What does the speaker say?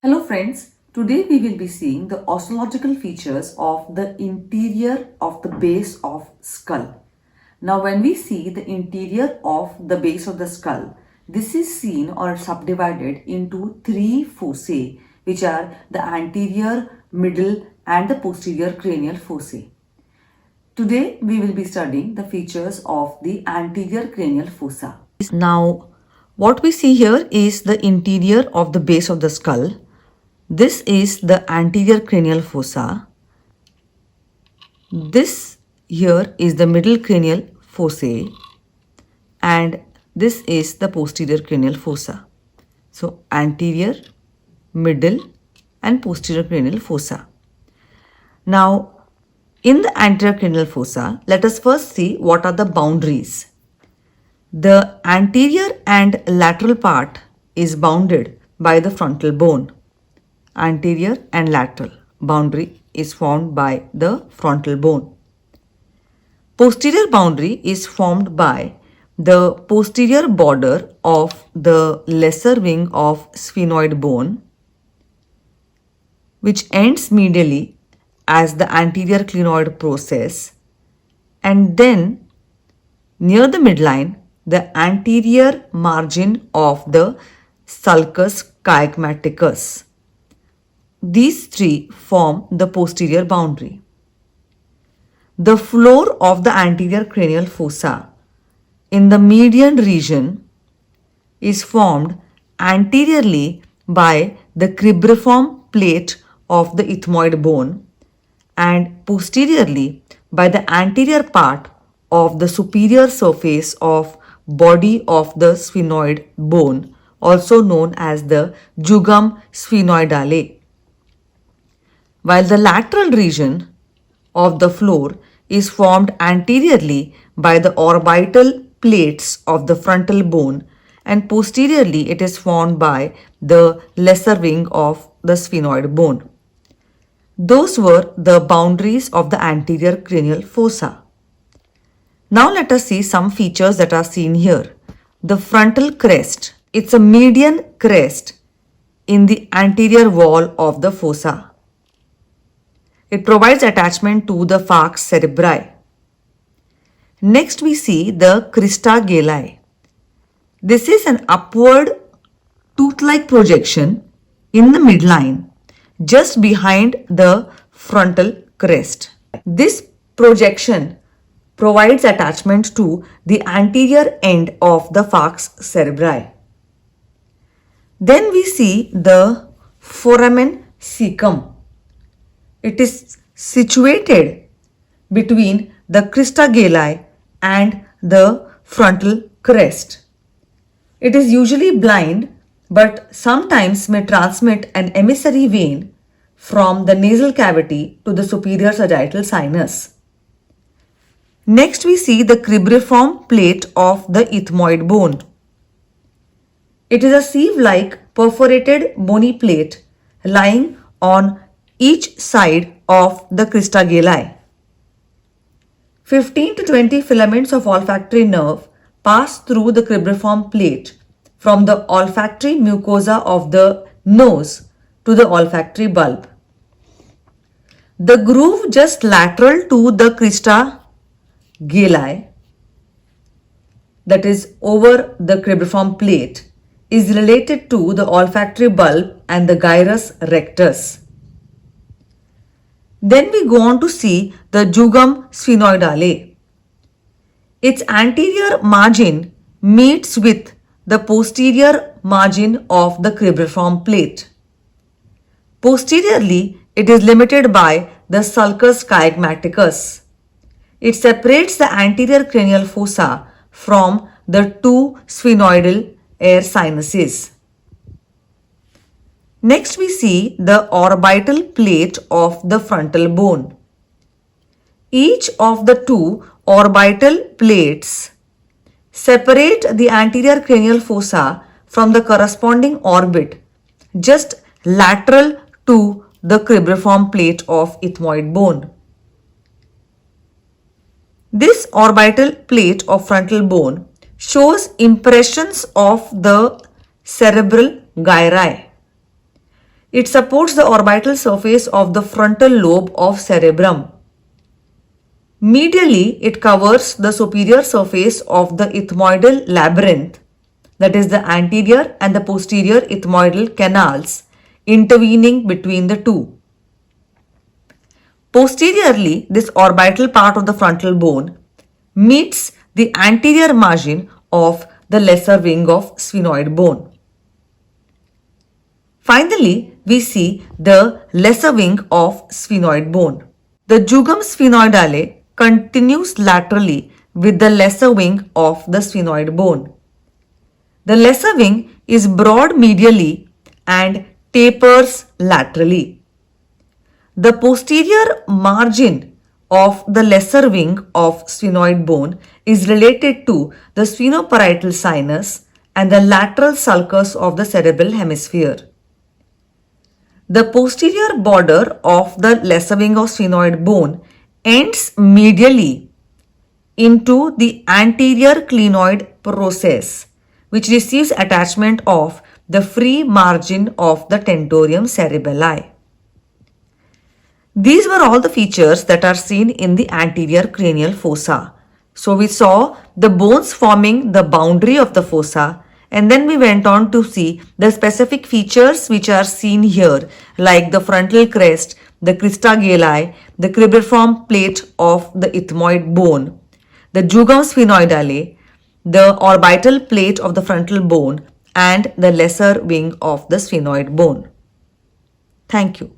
Hello friends, today we will be seeing the osteological features of the interior of the base of skull. Now when we see the interior of the base of the skull, this is seen or subdivided into three fossae, which are the anterior, middle and the posterior cranial fossae. Today we will be studying the features of the anterior cranial fossa. Now what we see here is the interior of the base of the skull. This is the anterior cranial fossa. This here is the middle cranial fossae and this is the posterior cranial fossa. So anterior, middle and posterior cranial fossa. Now in the anterior cranial fossa, let us first see what are the boundaries. The anterior and lateral part is bounded by the frontal bone. Anterior and lateral boundary is formed by the frontal bone. Posterior boundary is formed by the posterior border of the lesser wing of sphenoid bone, which ends medially as the anterior clinoid process, and then near the midline the anterior margin of the sulcus chiasmaticus. These three form the posterior boundary. The floor of the anterior cranial fossa in the median region is formed anteriorly by the cribriform plate of the ethmoid bone and posteriorly by the anterior part of the superior surface of body of the sphenoid bone, also known as the jugum sphenoidale, while the lateral region of the floor is formed anteriorly by the orbital plates of the frontal bone and posteriorly it is formed by the lesser wing of the sphenoid bone. Those were the boundaries of the anterior cranial fossa. Now let us see some features that are seen here. The frontal crest. It's a median crest in the anterior wall of the fossa. It provides attachment to the falx cerebri. Next we see the crista galli. This is an upward tooth-like projection in the midline just behind the frontal crest. This projection provides attachment to the anterior end of the falx cerebri. Then we see the foramen caecum. It is situated between the crista galli and the frontal crest. It is usually blind but sometimes may transmit an emissary vein from the nasal cavity to the superior sagittal sinus. Next we see the cribriform plate of the ethmoid bone. It is a sieve-like perforated bony plate lying on each side of the crista galli. 15 to 20 filaments of olfactory nerve pass through the cribriform plate from the olfactory mucosa of the nose to the olfactory bulb. The groove just lateral to the crista galli, that is over the cribriform plate, is related to the olfactory bulb and the gyrus rectus. Then we go on to see the jugum sphenoidale. Its anterior margin meets with the posterior margin of the cribriform plate. Posteriorly, it is limited by the sulcus chiasmaticus. It separates the anterior cranial fossa from the two sphenoidal air sinuses. Next we see the orbital plate of the frontal bone. Each of the two orbital plates separate the anterior cranial fossa from the corresponding orbit just lateral to the cribriform plate of ethmoid bone. This orbital plate of frontal bone shows impressions of the cerebral gyri. It supports the orbital surface of the frontal lobe of cerebrum. Medially, it covers the superior surface of the ethmoidal labyrinth, that is the anterior and the posterior ethmoidal canals intervening between the two. Posteriorly, this orbital part of the frontal bone meets the anterior margin of the lesser wing of sphenoid bone. Finally, we see the lesser wing of sphenoid bone. The jugum sphenoidale continues laterally with the lesser wing of the sphenoid bone. The lesser wing is broad medially and tapers laterally. The posterior margin of the lesser wing of sphenoid bone is related to the sphenoparietal sinus and the lateral sulcus of the cerebral hemisphere. The posterior border of the lesser wing of sphenoid bone ends medially into the anterior clinoid process, which receives attachment of the free margin of the tentorium cerebelli. These were all the features that are seen in the anterior cranial fossa. So we saw the bones forming the boundary of the fossa, and then we went on to see the specific features which are seen here, like the frontal crest, the crista galli, the cribriform plate of the ethmoid bone, the jugum sphenoidale, the orbital plate of the frontal bone, and the lesser wing of the sphenoid bone. Thank you.